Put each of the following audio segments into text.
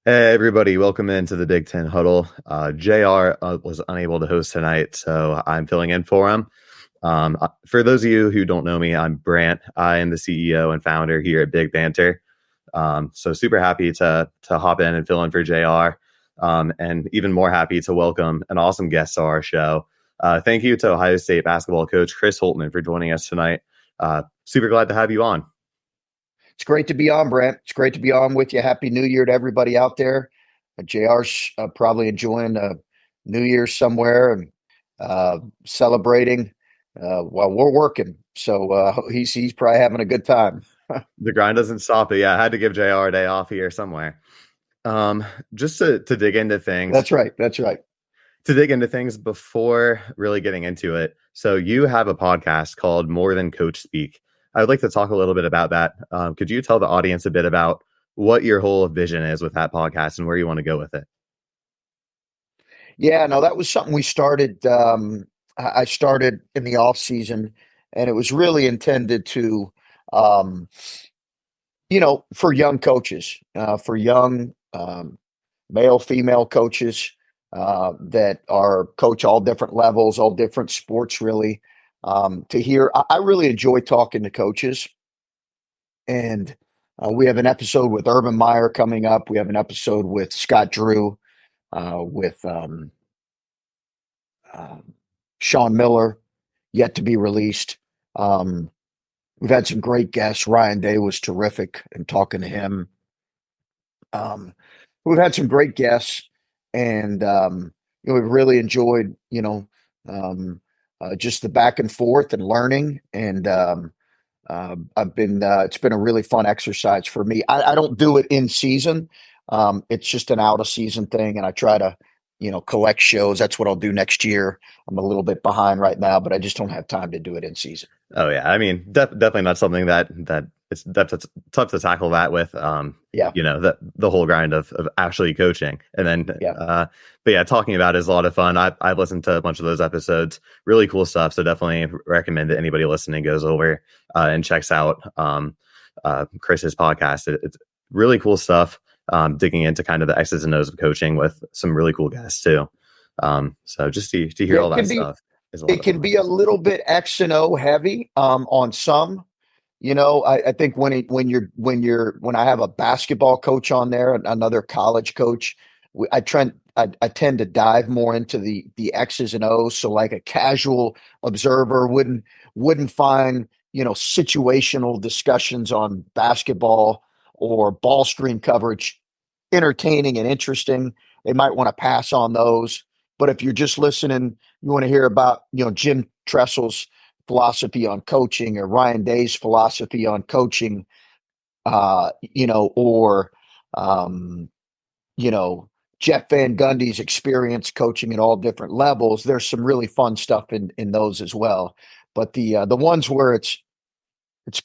Hey everybody, welcome into the Big Ten Huddle. JR was unable to host tonight, so I'm filling in for him. For those of you who don't know me, I'm Brant. I am the CEO and founder here at Big Banter. So super happy to hop in and fill in for JR, and even more happy to welcome an awesome guest to our show. Thank you to Ohio State basketball coach Chris Holtmann for joining us tonight. Super glad to have you on. It's great to be on, Brent. It's great to be on with you. Happy New Year to everybody out there. JR's probably enjoying New Year's somewhere and celebrating while we're working. So he's probably having a good time. The grind doesn't stop, but yeah, I had to give JR a day off here somewhere. Just to dig into things, That's right. That's right. to dig into things before really getting into it. So you have a podcast called More Than Coach Speak. I would like to talk a little bit about that. Could you tell the audience a bit about what your whole vision is with that podcast and where you want to go with it? Yeah, no, that was something we started. I started in the off season, and it was really intended to, um, for young coaches, for young male, female coaches that are coach all different levels, all different sports, really. To hear, I really enjoy talking to coaches, and we have an episode with Urban Meyer coming up. We have an episode with Scott Drew, with um, Sean Miller, yet to be released. Um, we've had some great guests. Ryan Day was terrific in talking to him. Um, we've had some great guests, and we've really enjoyed, just the back and forth and learning. And it's been a really fun exercise for me. I don't do it in season. It's just an out of season thing, and I try to, collect shows. That's what I'll do next year. I'm a little bit behind right now, but I just don't have time to do it in season. Oh yeah, I mean, definitely not something that that's tough to tackle that with. Yeah, The whole grind of actually coaching, and then yeah. but yeah, talking about it is a lot of fun. I've listened to a bunch of those episodes, really cool stuff. So definitely recommend that anybody listening goes over and checks out Chris's podcast. It's really cool stuff. Digging into kind of the X's and O's of coaching with some really cool guests too. So just to hear Yeah, all that stuff is a lot it of can fun. be a little bit X and O heavy on some. I think when I have a basketball coach on there, another college coach, I tend to dive more into the X's and O's. So like a casual observer wouldn't find situational discussions on basketball or ball screen coverage entertaining and interesting. They might want to pass on those. But if you're just listening, you want to hear about Jim Tressel's philosophy on coaching or Ryan Day's philosophy on coaching, or um, you know Jeff Van Gundy's experience coaching at all different levels. There's some really fun stuff in those as well. But the ones where it's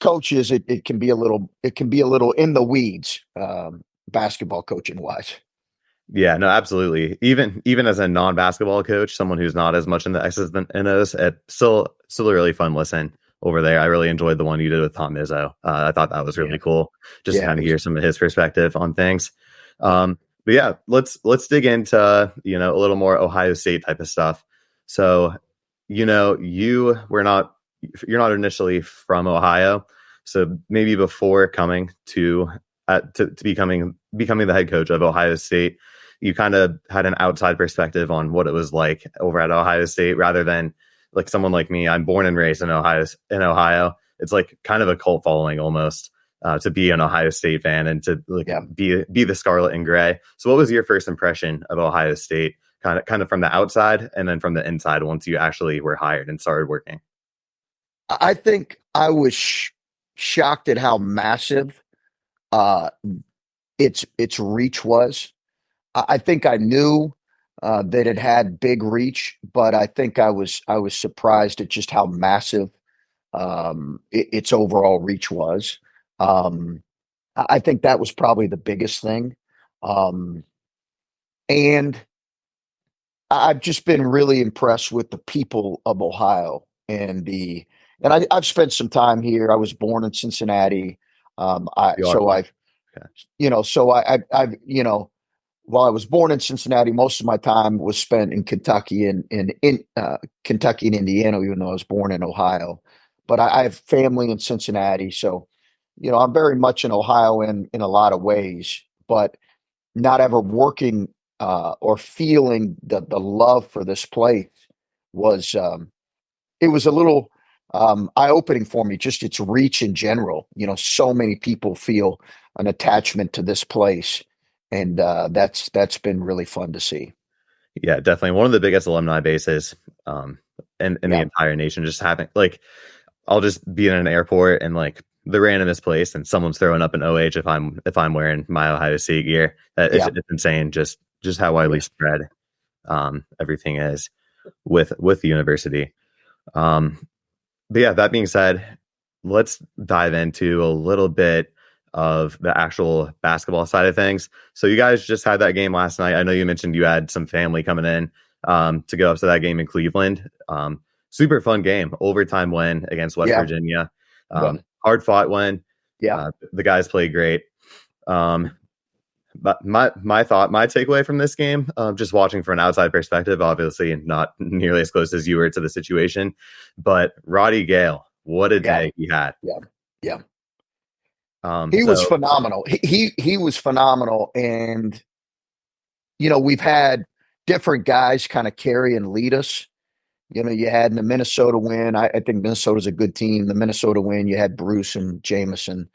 coaches, it can be a little in the weeds, basketball coaching wise. Yeah, no, absolutely. Even as a non-basketball coach, someone who's not as much in the X's and O's, it's still a really fun listen over there. I really enjoyed the one you did with Tom Izzo. I thought that was Yeah, really cool, just to yeah, it kind of was. hear some of his perspective on things. But yeah, let's dig into a little more Ohio State type of stuff. So you're not initially from Ohio, so maybe before coming to becoming the head coach of Ohio State, you kind of had an outside perspective on what it was like over at Ohio State, rather than like someone like me. I'm born and raised in Ohio. It's like kind of a cult following almost, to be an Ohio State fan and to like Yeah. be the scarlet and gray. So what was your first impression of Ohio State, kind of from the outside and then from the inside once you actually were hired and started working? I think I was shocked at how massive uh, its reach was. I think I knew that it had big reach, but I think I was surprised at just how massive its overall reach was. Um, I think that was probably the biggest thing, um, and I've just been really impressed with the people of Ohio I've spent some time here. I was born in Cincinnati. I You are so born. I've Okay. you know so I've while I was born in Cincinnati, most of my time was spent in Kentucky and Kentucky and Indiana, even though I was born in Ohio. But I have family in Cincinnati, so I'm very much an Ohioan in a lot of ways, but not ever working or feeling the love for this place was it was a little eye-opening for me, just its reach in general. So many people feel an attachment to this place, and that's been really fun to see. Yeah, definitely one of the biggest alumni bases in the Yeah, entire nation. Just having like, I'll just be in an airport and like the randomest place, and someone's throwing up an OH if I'm wearing my Ohio State gear. yeah, It's insane. Just how widely yeah. spread everything is with the university. Um, but yeah, that being said, let's dive into a little bit of the actual basketball side of things. So you guys just had that game last night. I know you mentioned you had some family coming in to go up to that game in Cleveland. Super fun game, overtime win against West Yeah. Virginia. Yeah. Hard fought win. Yeah. The guys played great. But my takeaway from this game, just watching from an outside perspective, obviously not nearly as close as you were to the situation, but Roddy Gale, what a Yeah. day he had. Yeah. Yeah. He was So phenomenal. He was phenomenal, and we've had different guys kind of carry and lead us. You had in the Minnesota win. I think Minnesota's a good team. The Minnesota win, you had Bruce and Jameson.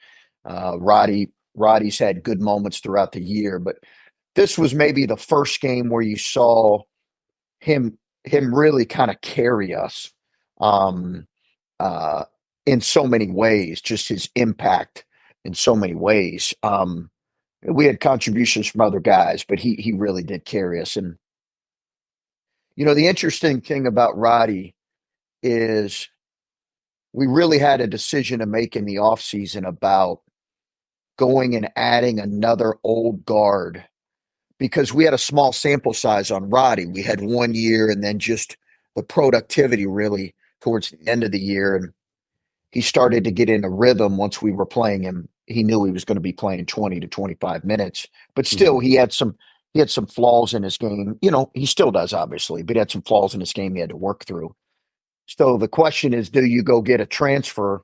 Roddy's had good moments throughout the year, but this was maybe the first game where you saw him really kind of carry us um, uh, in so many ways. Just his impact in so many ways. We had contributions from other guys, but he really did carry us. And the interesting thing about Roddy is we really had a decision to make in the offseason about going and adding another old guard because we had a small sample size on Roddy. We had 1 year and then just the productivity really towards the end of the year. And he started to get in a rhythm once we were playing him. He knew he was going to be playing 20 to 25 minutes, but still he had some flaws in his game. He still does, obviously, but he had some flaws in his game he had to work through. So the question is, do you go get a transfer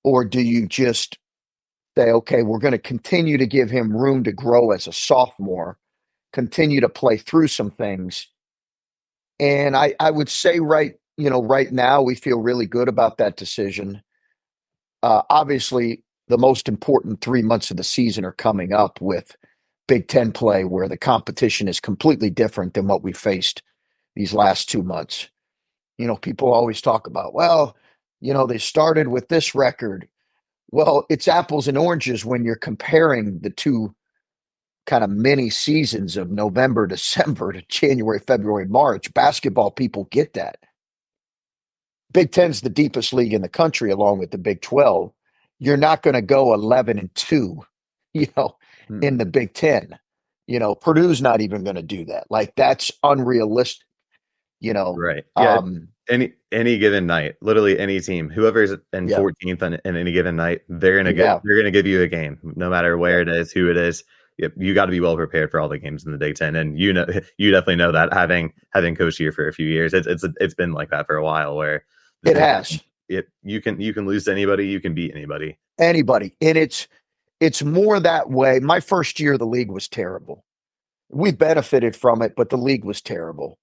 or do you just say, okay, we're going to continue to give him room to grow as a sophomore, continue to play through some things. And I would say right now we feel really good about that decision. Obviously, the most important 3 months of the season are coming up with Big Ten play, where the competition is completely different than what we faced these last 2 months. People always talk about, well, they started with this record. Well, it's apples and oranges when you're comparing the two kind of mini seasons of November, December to January, February, March. Basketball people get that. Big Ten's the deepest league in the country, along with the Big 12. You're not going to go 11-2, you know, hmm, in the Big Ten. Purdue's not even going to do that. Like that's unrealistic. You know, right, yeah. um, Any given night, literally any team, whoever's in yeah, 14th in any given night, they're gonna yeah, give you a game, no matter yeah. where it is, who it is. You got to be well prepared for all the games in the Big Ten, and you definitely know that having coached here for a few years, it's been like that for a while. Where the It Big has Ten, you can lose to anybody, you can beat anybody. anybody, and it's more that way. My first year, the league was terrible. We benefited from it, but the league was terrible.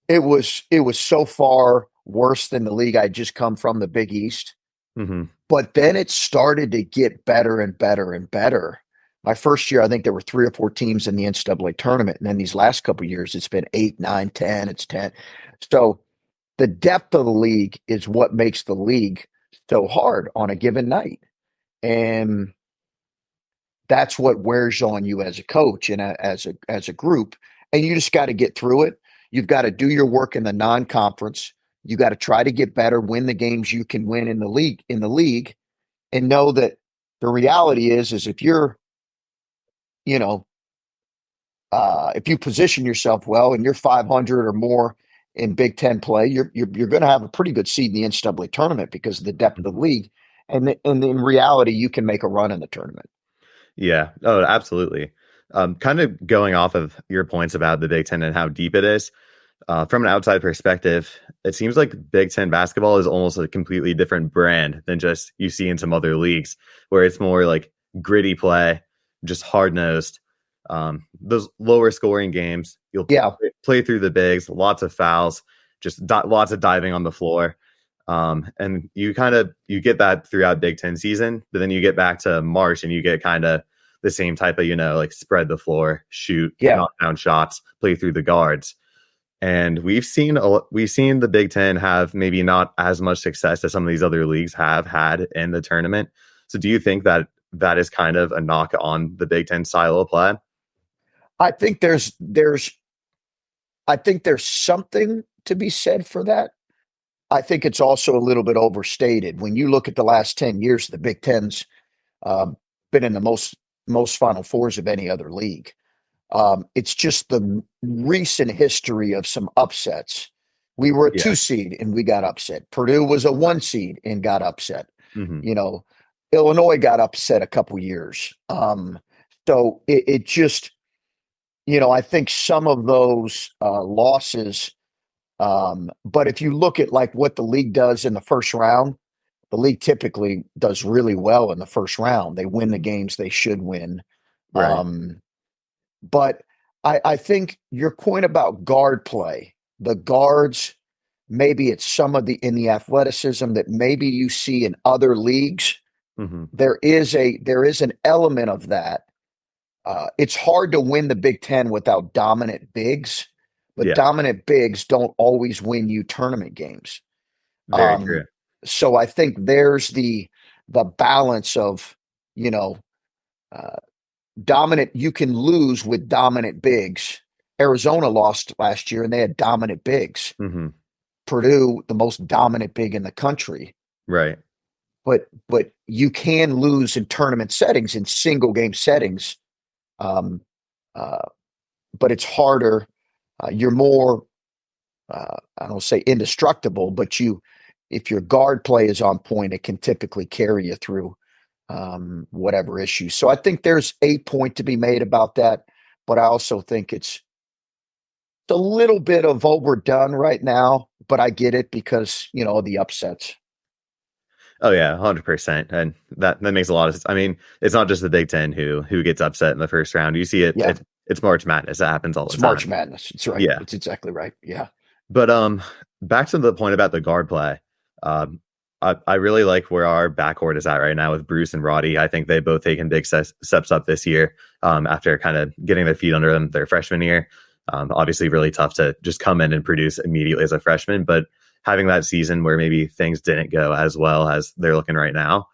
It was so far worse than the league I'd just come from, the Big East. Hmm. But then it started to get better and better and better. My first year, I think there were 3 or 4 teams in the NCAA tournament, and then these last couple of years, it's been 8, 9, 10. It's 10. So the depth of the league is what makes the league so hard on a given night, and that's what wears on you as a coach and as a group. And you just got to get through it. You've got to do your work in the non-conference. You got to try to get better, win the games you can win in the league, and know that the reality is if you're, you know, if you position yourself well and you're 500 or more in Big Ten play, you're going to have a pretty good seed in the NCAA tournament because of the depth of the league, and in reality, you can make a run in the tournament. Yeah. Oh, absolutely. Kind of going off of your points about the Big Ten and how deep it is, from an outside perspective, it seems like Big Ten basketball is almost a completely different brand than just you see in some other leagues, where it's more like gritty play, just hard nosed. Those lower scoring games, you'll Yeah. play through the bigs, lots of fouls, just lots of diving on the floor. And you get that throughout Big Ten season, but then you get back to March and you get kind of the same type of, like spread the floor, shoot, knock down shots, play through the guards. And we've seen the Big Ten have maybe not as much success as some of these other leagues have had in the tournament. So do you think that is kind of a knock on the Big Ten style of play? I think there's something to be said for that. I think it's also a little bit overstated. When you look at the last 10 years, the Big Ten's been in the most Final Fours of any other league. It's just the recent history of some upsets. We were a 2 seed and we got upset. Purdue was a 1 seed and got upset. Mm-hmm. Illinois got upset a couple years. So it just, I think some of those losses. But if you look at like what the league does in the first round, the league typically does really well in the first round. They win the games they should win. Right. But I think your point about guard play, the guards, maybe it's some of in the athleticism that maybe you see in other leagues. Mm-hmm. There is an element of that. It's hard to win the Big Ten without dominant bigs, but dominant bigs don't always win you tournament games. Very true. So I think there's the balance of, dominant. You can lose with dominant bigs. Arizona lost last year and they had dominant bigs. Mm-hmm. Purdue, the most dominant big in the country. Right. But you can lose in tournament settings, in single game settings. But it's harder. You're more, I don't say indestructible, but if your guard play is on point, it can typically carry you through whatever issue. So I think there's a point to be made about that, but I also think it's a little bit of overdone right now, but I get it because, the upsets. Oh yeah, 100%, and that makes a lot of sense. I mean, it's not just the Big Ten who gets upset in the first round. You see it. Yeah. It's March Madness. It happens all the time. March Madness. It's right. Yeah, it's exactly right. Yeah. But back to the point about the guard play. I really like where our backcourt is at right now with Bruce and Roddy. I think they've both taken big steps up this year after kind of getting their feet under them their freshman year. Obviously, really tough to just come in and produce immediately as a freshman, but having that season where maybe things didn't go as well as they're looking right now.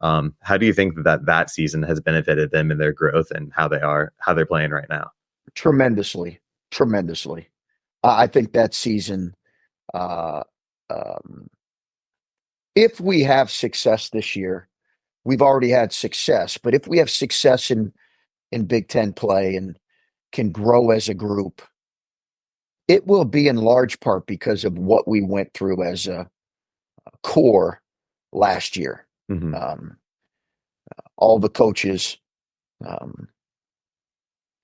How do you think that season has benefited them in their growth and how they're playing right now? Tremendously. I think that season, if we have success this year, we've already had success, but if we have success in Big Ten play and can grow as a group, it will be in large part because of what we went through as a core last year. Mm-hmm. All the coaches,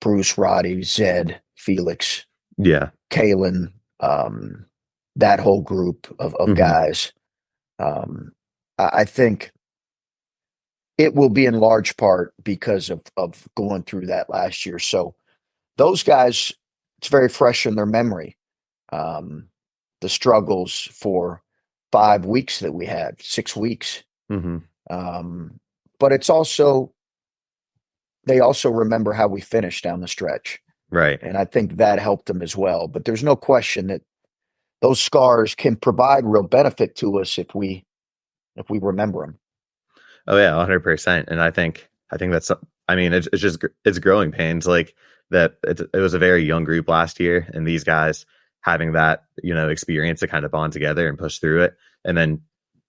Bruce, Roddy, Zed, Felix, Kalen, that whole group of mm-hmm. guys. I think it will be in large part because of going through that last year. So those guys, it's very fresh in their memory. The struggles for 5 weeks that we had, 6 weeks. Mm-hmm. But it's also, they also remember how we finished down the stretch. Right. And I think that helped them as well. But there's no question that those scars can provide real benefit to us if we remember them. Oh yeah, 100%. And I think that's, I mean, it's growing pains. Like that, it was a very young group last year, and these guys having that, experience to kind of bond together and push through it. And then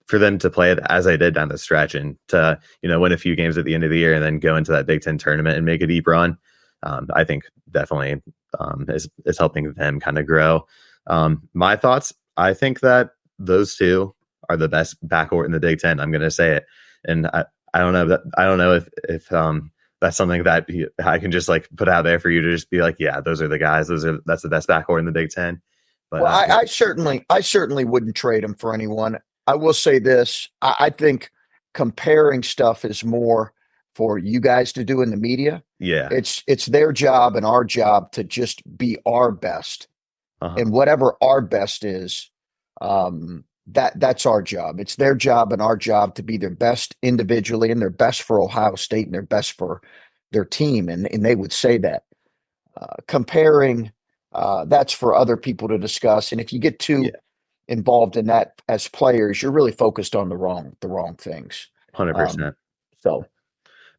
for them to play it as they did down the stretch and to, win a few games at the end of the year and then go into that Big Ten tournament and make a deep run, I think definitely is helping them kind of grow. My thoughts, I think that those two are the best backcourt in the Big Ten. I'm going to say it. And I don't know if that's something that I can just like put out there for you to just be like, yeah, those are the guys. That's the best backcourt in the Big Ten. But Well, I certainly wouldn't trade him for anyone. I will say this: I think comparing stuff is more for you guys to do in the media. yeah, It's their job and our job to just be our best, uh-huh. and whatever our best is, that's our job. It's their job and our job to be their best individually and their best for Ohio State and their best for their team, and they would say that. Comparing, that's for other people to discuss. And if you get Yeah, too involved in that as players, you're really focused on the wrong things. Um, 100%. so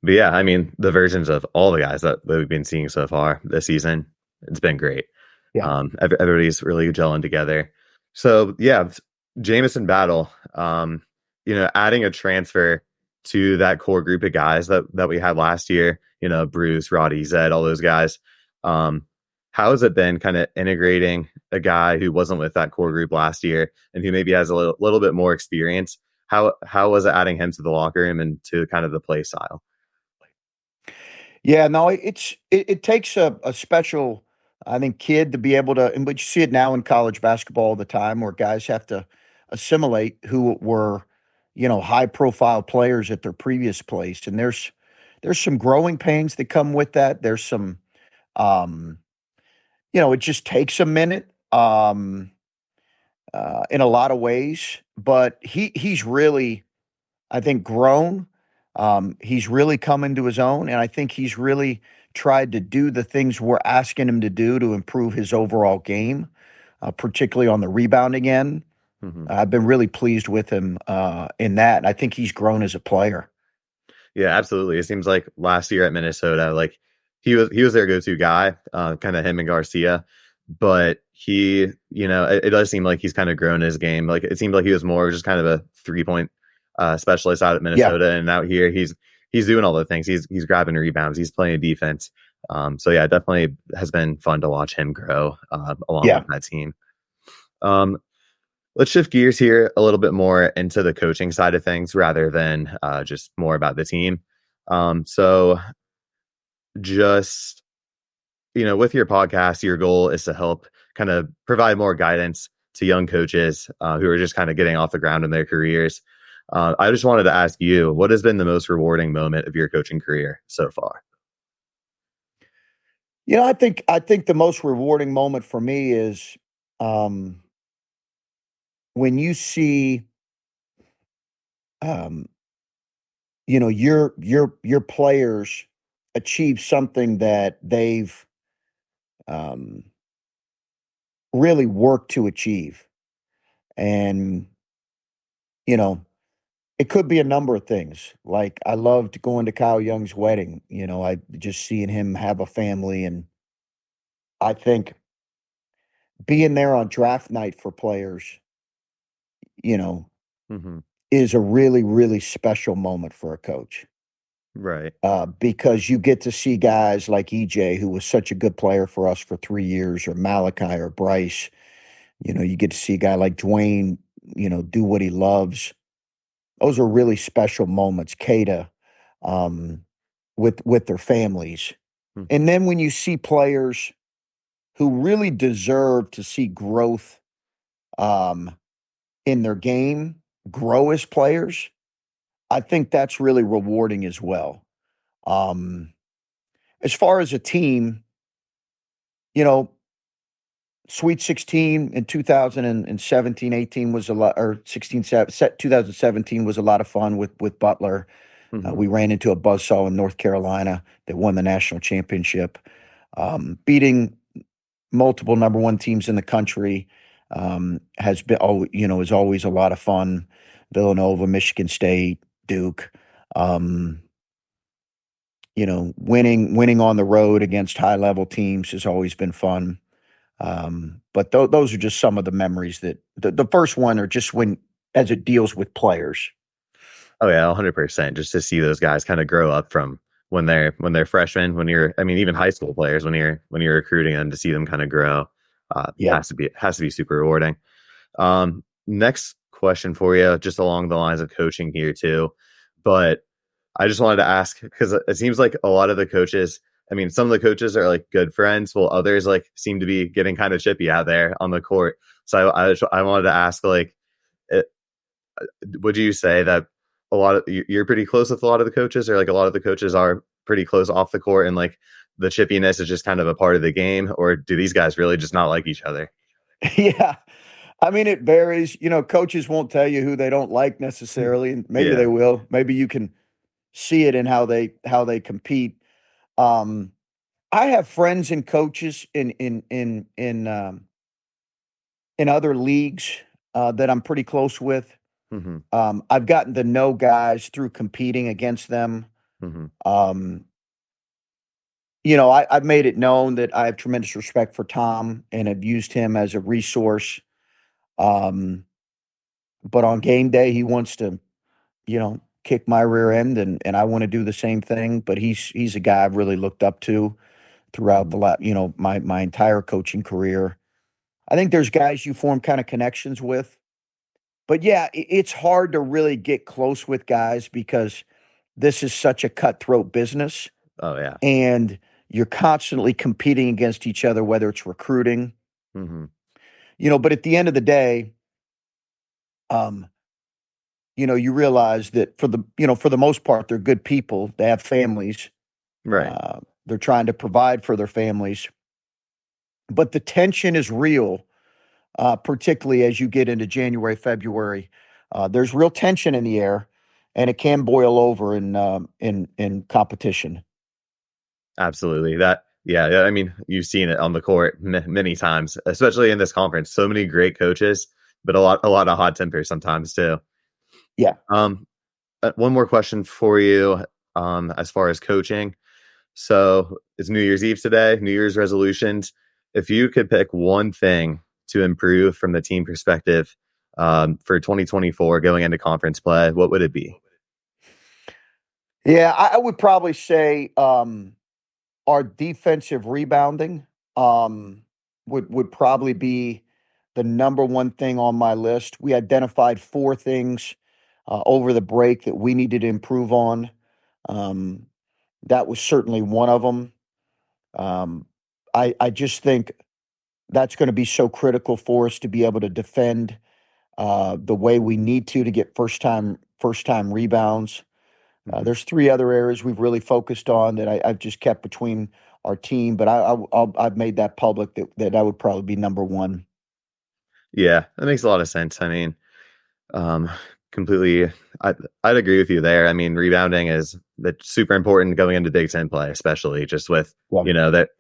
But yeah, I mean, the versions of all the guys that we've been seeing so far this season, it's been great. yeah, Everybody's really gelling together. So yeah, Jameson Battle, adding a transfer to that core group of guys that we had last year, Bruce, Roddy, Zed, all those guys. How has it been kind of integrating a guy who wasn't with that core group last year and who maybe has a little bit more experience? How was it adding him to the locker room and to kind of the play style? yeah. No, it takes a special, I think, kid to be able to. But you see it now in college basketball all the time, where guys have to assimilate who were, high profile players at their previous place, and there's some growing pains that come with that. There's some, um, it just takes a minute. In a lot of ways, but he's really, I think, grown. He's really come into his own, and I think he's really tried to do the things we're asking him to do to improve his overall game, particularly on the rebounding end. Hmm. I've been really pleased with him in that. I think he's grown as a player. Yeah, absolutely. It seems like last year at Minnesota, like he was their go-to guy, kind of him and Garcia. But it does seem like he's kind of grown his game. Like it seemed like he was more just kind of a 3-point specialist out at Yeah, Minnesota, and out here he's doing all the things. He's grabbing rebounds. He's playing defense. So yeah, it definitely has been fun to watch him grow along yeah. with that team. Um, let's shift gears here a little bit more into the coaching side of things rather than just more about the team. So just with your podcast, your goal is to help kind of provide more guidance to young coaches who are just kind of getting off the ground in their careers. I just wanted to ask you, what has been the most rewarding moment of your coaching career so far? I think the most rewarding moment for me is um, when you see um, your players achieve something that they've um, really worked to achieve. And, you know, it could be a number of things. Like I loved going to Kyle Young's wedding. I just seeing him have a family. And I think being there on draft night for players, you know, Hmm. is a really, really special moment for a coach. Right. Because you get to see guys like EJ, who was such a good player for us for 3 years, or Malachi or Bryce. You get to see a guy like Dwayne, do what he loves. Those are really special moments. Kada, um, with their families, Hmm. and then when you see players who really deserve to see growth um, in their game, grow as players, I think that's really rewarding as well. Um, as far as a team, you know, Sweet 16 in 2017, 18 was a lot, or 16, 2017 was a lot of fun with Butler. Hmm. We ran into a buzzsaw in North Carolina that won the national championship, beating multiple number one teams in the country. Has been, is always a lot of fun. Villanova, Michigan State, Duke. Um, winning on the road against high level teams has always been fun. But those are just some of the memories that the first one are just when as it deals with players. Oh yeah, 100%. Just to see those guys kind of grow up from when they're freshmen, I mean, even high school players when you're recruiting them, to see them kind of grow, Yeah. has to be super rewarding. Next question for you, just along the lines of coaching here too, but I just wanted to ask because it seems like a lot of the coaches, I mean, some of the coaches are like good friends, while others like seem to be getting kind of chippy out there on the court. So I wanted to ask, like, it, would you say that a lot of you're pretty close with a lot of the coaches, or like a lot of the coaches are pretty close off the court, and like the chippiness is just kind of a part of the game, or do these guys really just not like each other? Yeah. I mean, it varies. Coaches won't tell you who they don't like necessarily, and maybe they Yeah. will. Maybe you can see it in how they compete. Um, I have friends and coaches in other leagues that I'm pretty close with. Hmm. I've gotten to know guys through competing against them. Hmm. Um, I've made it known that I have tremendous respect for Tom and have used him as a resource. Um, but on game day, he wants to, kick my rear end, and I want to do the same thing. But he's a guy I've really looked up to throughout my entire coaching career. I think there's guys you form kind of connections with. But yeah, it's hard to really get close with guys because this is such a cutthroat business, Oh yeah. and you're constantly competing against each other, whether it's recruiting, Hmm. but at the end of the day, um, you realize that for the most part, they're good people. They have families. Right. They're trying to provide for their families, but the tension is real, particularly as you get into January, February. There's real tension in the air, and it can boil over in competition. Absolutely. Yeah. I mean, you've seen it on the court many times, especially in this conference. So many great coaches, but a lot of hot tempers sometimes too. Yeah, Um, one more question for you, as far as coaching. So it's New Year's Eve today, New Year's resolutions. If you could pick one thing to improve from the team perspective, for 2024 going into conference play, what would it be? yeah. I would probably say our defensive rebounding would probably be the number one thing on my list. We identified four things over the break that we needed to improve on. Um, that was certainly one of them. Um, I just think that's going to be so critical for us to be able to defend the way we need to get first time rebounds. Mhm. There's three other areas we've really focused on that I've just kept between our team, but I've made that public that would probably be number one. Yeah, that makes a lot of sense. I mean, um, completely, I'd agree with you there. I mean, rebounding is that's super important going into Big Ten play, especially just with Yeah. that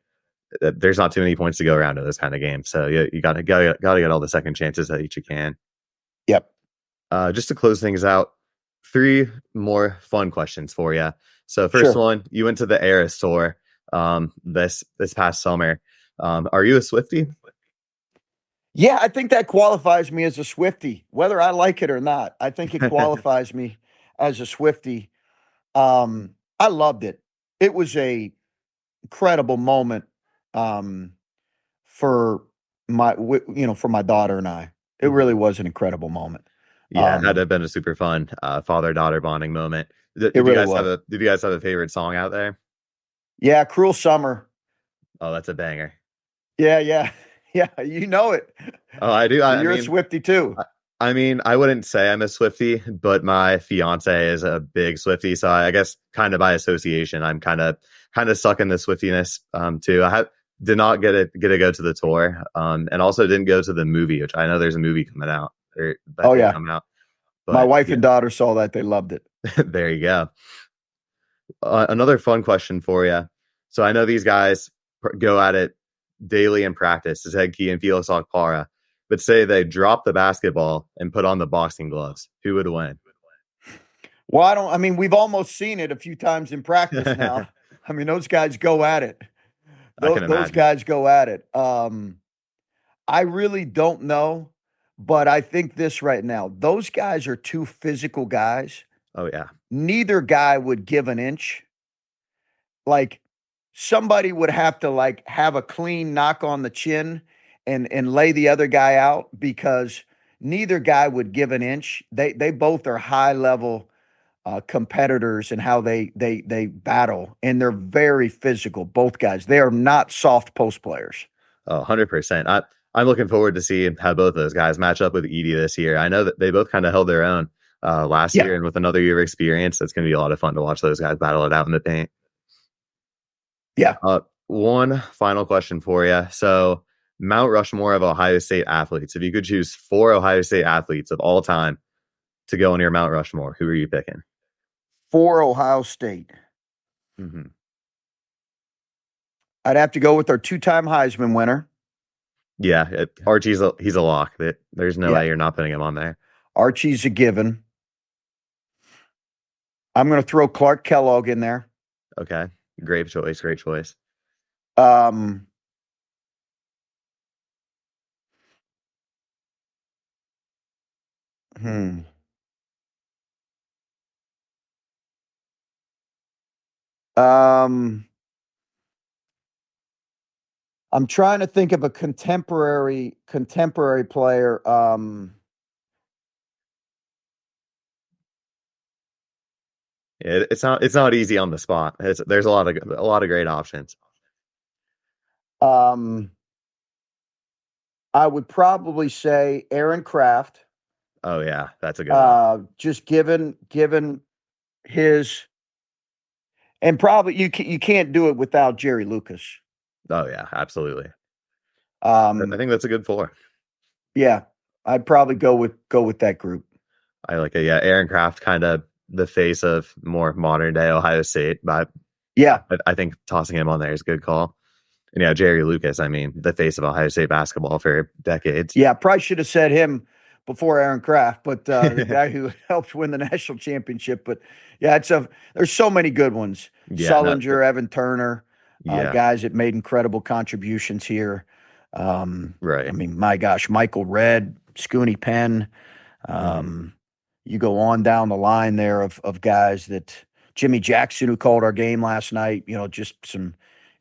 there's not too many points to go around in this kind of game. So you gotta get all the second chances that you can. Yep. Just to close things out, three more fun questions for you. So first Sure. one, you went to the Eras tour this past summer. Are you a Swifty? Yeah, I think that qualifies me as a Swifty, whether I like it or not. I think it qualifies me as a Swifty. I loved it. It was a incredible moment um, for for my daughter and I. It really Mhm. was an incredible moment. Yeah, it had to Um, have been a super fun father daughter bonding moment. it Did you really guys have was. a favorite song out there? Yeah, Cruel Summer. Oh, that's a banger. Yeah, yeah, yeah. You know it. Oh, I do. So I you're a mean, Swifty too. I, I mean, I wouldn't say I'm a Swifty, but my fiance is a big Swifty, so I guess kind of by association, I'm kind of stuck in the Swiftiness too. Did not get to go to the tour, and also didn't go to the movie, which I know there's a movie coming out or that Oh may yeah, come out. my But wife yeah, and daughter saw that. They loved it. there you go. Another fun question for you. So I know these guys go at it daily in practice, as head key and Felix Okpara, but say they drop the basketball and put on the boxing gloves. Who would win? Well, I don't. I mean, we've almost seen it a few times in practice now. I mean, those guys go at it. I Those can those imagine. guys go at it. I really don't know, but I think this right now. Those guys are two physical guys. Oh yeah. Neither guy would give an inch. Like somebody would have to like have a clean knock on the chin and lay the other guy out because neither guy would give an inch. They both are high level competitors and how they battle, and they're very physical. Both guys, they are not soft post players. 100%. I'm looking forward to see how both those guys match up with Edie this year. I know that they both kind of held their own last year, and with another year of experience, it's going to be a lot of fun to watch those guys battle it out in the paint. Yeah. One final question for you. So, Mount Rushmore of Ohio State athletes. If you could choose 4 Ohio State athletes of all time to go on your Mount Rushmore, who are you picking? For Ohio State. Mm-hmm. I'd have to go with our 2-time Heisman winner. Yeah, Archie's he's a lock. There's no way you're not putting him on there. Archie's a given. I'm going to throw Clark Kellogg in there. Okay, great choice. Great choice. I'm trying to think of a contemporary player. Yeah, it's not easy on the spot. There's a lot of great options. I would probably say Aaron Kraft. Oh yeah, that's a good one. Just given his, and probably you can't do it without Jerry Lucas. Oh yeah, absolutely. I think that's a good 4. Yeah, I'd probably go with that group. I like it. Yeah, Aaron Kraft, kind of the face of more modern day Ohio State, but yeah, I think tossing him on there is a good call. And yeah, Jerry Lucas, I mean, the face of Ohio State basketball for decades. Yeah, probably should have said him before Aaron Kraft, but the guy who helped win the national championship. But yeah, there's so many good ones. Yeah, Sullinger, Evan Turner, guys that made incredible contributions here. Right. I mean, my gosh, Michael Redd, Scooney Penn. You go on down the line there of guys that Jimmy Jackson, who called our game last night, just some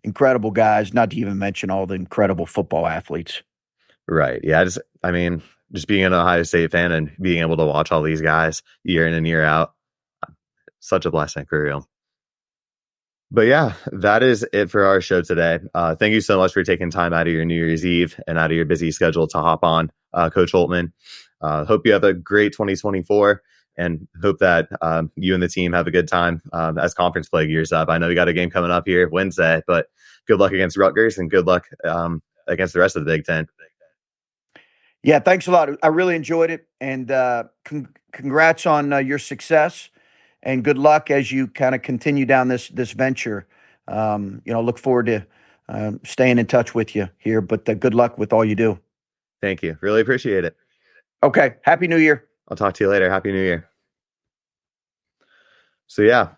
incredible guys, not to even mention all the incredible football athletes. Right. Yeah. Just being an Ohio State fan and being able to watch all these guys year in and year out, such a blessing for real. But yeah, that is it for our show today. Thank you so much for taking time out of your New Year's Eve and out of your busy schedule to hop on, Coach Holtmann. Hope you have a great 2024 and hope that you and the team have a good time as conference play gears up. I know you got a game coming up here Wednesday, but good luck against Rutgers and good luck against the rest of the Big Ten. Yeah, thanks a lot. I really enjoyed it, and congrats on your success, and good luck as you kind of continue down this venture. Look forward to staying in touch with you here, but good luck with all you do. Thank you. Really appreciate it. Okay. Happy New Year. I'll talk to you later. Happy New Year. So yeah,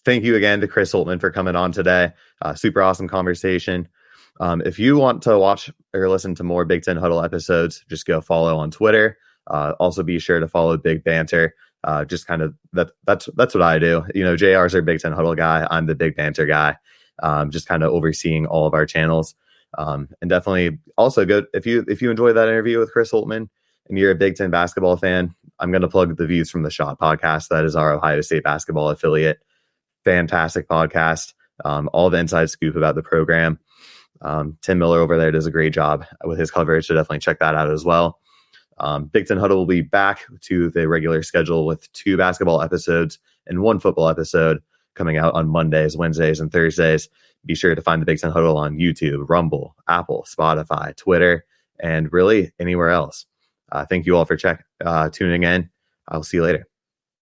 thank you again to Chris Holtmann for coming on today. Super awesome conversation. If you want to watch or listen to more Big Ten Huddle episodes, just go follow on Twitter. Also be sure to follow Big Banter. Just kind of that's what I do. JR's our Big Ten Huddle guy. I'm the Big Banter guy. Just kind of overseeing all of our channels. And definitely also good if you enjoyed that interview with Chris Holtmann and you're a Big Ten basketball fan, I'm going to plug the Views from the Shot podcast. That is our Ohio State basketball affiliate. Fantastic podcast. All the inside scoop about the program. Tim Miller over there does a great job with his coverage, so definitely check that out as well. Big Ten Huddle will be back to the regular schedule with 2 basketball episodes and 1 football episode coming out on Mondays, Wednesdays, and Thursdays. Be sure to find the Big Ten Huddle on YouTube, Rumble, Apple, Spotify, Twitter, and really anywhere else. Thank you all for tuning in. I'll see you later.